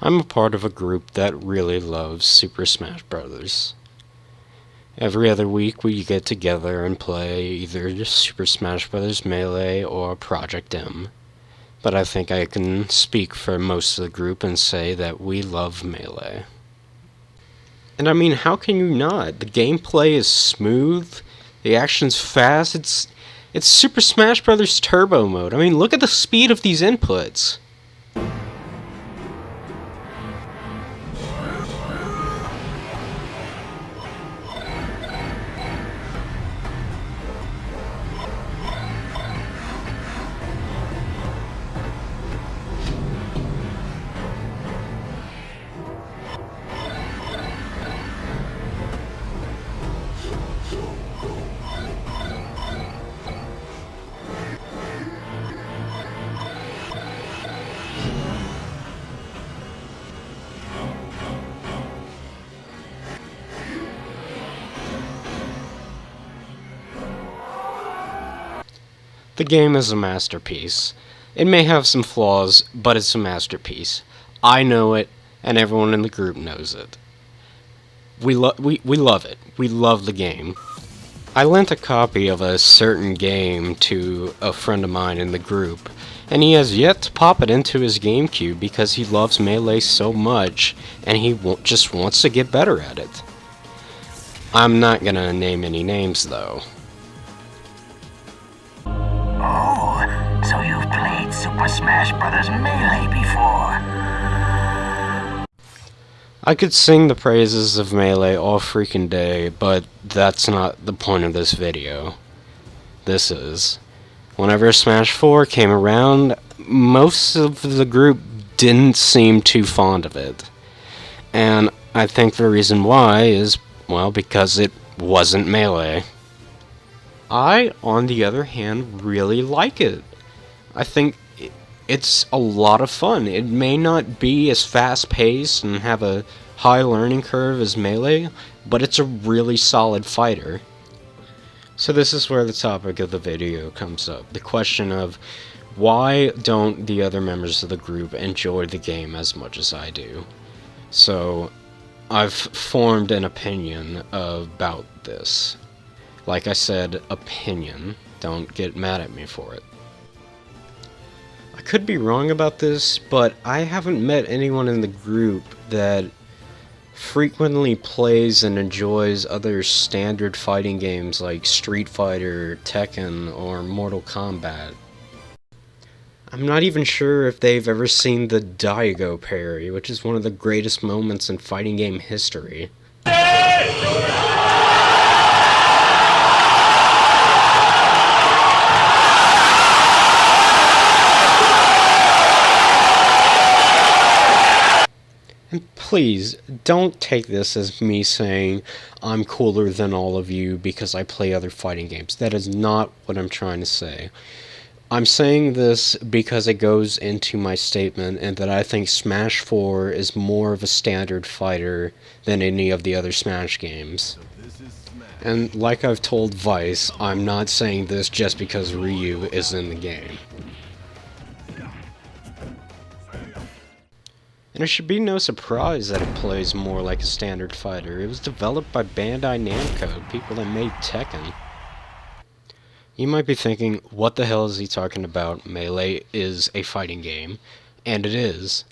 I'm a part of a group that really loves Super Smash Bros. Every other week we get together and play either Super Smash Bros. Melee or Project M. But I think I can speak for most of the group and say that we love Melee. And I mean, how can you not? The gameplay is smooth, the action's fast, it's Super Smash Bros. Turbo mode. I mean, look at the speed of these inputs. The game is a masterpiece. It may have some flaws, but it's a masterpiece. I know it, and everyone in the group knows it. We love it. We love the game. I lent a copy of a certain game to a friend of mine in the group, and he has yet to pop it into his GameCube because he loves Melee so much, and he just wants to get better at it. I'm not gonna name any names, though. Oh, so you've played Super Smash Bros. Melee before? I could sing the praises of Melee all freaking day, but that's not the point of this video. This is. Whenever Smash 4 came around, most of the group didn't seem too fond of it. And I think the reason why is, well, because it wasn't Melee. I, on the other hand, really like it. I think it's a lot of fun. It may not be as fast-paced and have a high learning curve as Melee, but it's a really solid fighter. So this is where the topic of the video comes up. The question of, why don't the other members of the group enjoy the game as much as I do? So, I've formed an opinion about this. Like I said, opinion. Don't get mad at me for it. I could be wrong about this, but I haven't met anyone in the group that frequently plays and enjoys other standard fighting games like Street Fighter, Tekken, or Mortal Kombat. I'm not even sure if they've ever seen the Daigo parry, which is one of the greatest moments in fighting game history. And please, don't take this as me saying I'm cooler than all of you because I play other fighting games. That is not what I'm trying to say. I'm saying this because it goes into my statement and that I think Smash 4 is more of a standard fighter than any of the other Smash games. And like I've told Vice, I'm not saying this just because Ryu is in the game. And it should be no surprise that it plays more like a standard fighter. It was developed by Bandai Namco, people that made Tekken. You might be thinking, what the hell is he talking about? Melee is a fighting game, and it is.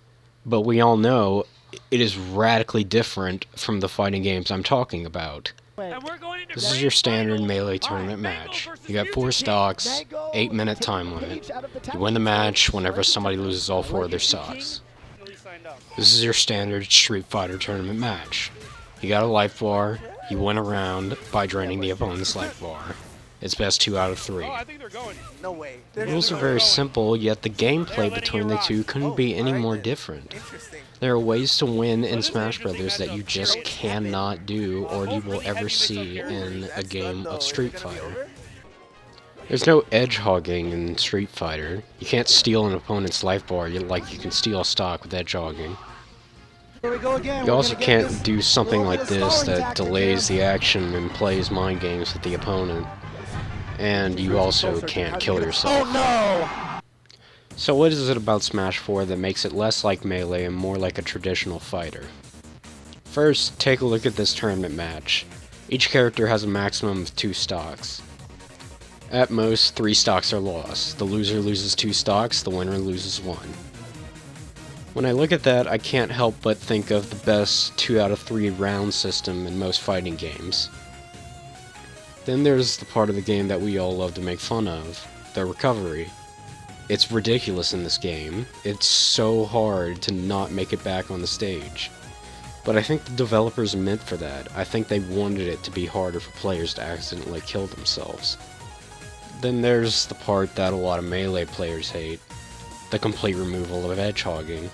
But we all know it is radically different from the fighting games I'm talking about. This is your standard Melee tournament match. You got 4 stocks, 8-minute time limit. You win the match whenever somebody loses all 4 of their stocks. This is your standard Street Fighter tournament match. You got a life bar, you win a round by draining the opponent's life bar. It's best 2 out of 3. The rules are very simple, yet the gameplay between the two couldn't be any more different. There are ways to win in Smash Bros. That you just cannot do or you will ever see in a game of Street Fighter. There's no edge-hogging in Street Fighter. You can't steal an opponent's life bar like you can steal stock with edge-hogging. You also can't do something like this that delays the action and plays mind games with the opponent. And you also can't kill yourself. So what is it about Smash 4 that makes it less like Melee and more like a traditional fighter? First, take a look at this tournament match. Each character has a maximum of 2 stocks. At most, 3 stocks are lost. The loser loses 2 stocks, the winner loses 1. When I look at that, I can't help but think of the best 2 out of 3 round system in most fighting games. Then there's the part of the game that we all love to make fun of, the recovery. It's ridiculous in this game. It's so hard to not make it back on the stage. But I think the developers meant for that. I think they wanted it to be harder for players to accidentally kill themselves. Then there's the part that a lot of Melee players hate, the complete removal of edgehogging.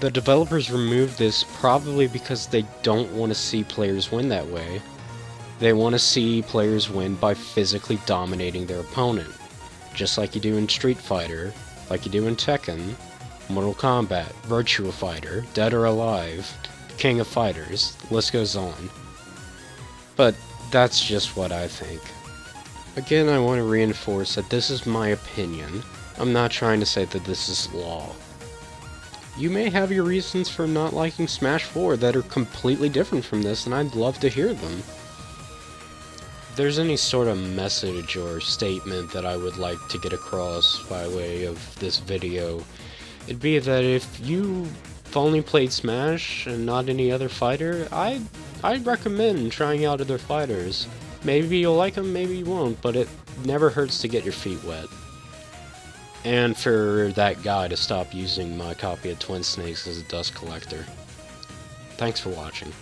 The developers removed this probably because they don't want to see players win that way. They want to see players win by physically dominating their opponent, just like you do in Street Fighter, like you do in Tekken, Mortal Kombat, Virtua Fighter, Dead or Alive, King of Fighters, the list goes on. But that's just what I think. Again, I want to reinforce that this is my opinion. I'm not trying to say that this is law. You may have your reasons for not liking Smash 4 that are completely different from this, and I'd love to hear them. If there's any sort of message or statement that I would like to get across by way of this video, it'd be that if you've only played Smash and not any other fighter, I'd recommend trying out other fighters. Maybe you'll like them, maybe you won't, but it never hurts to get your feet wet. And for that guy to stop using my copy of Twin Snakes as a dust collector. Thanks for watching.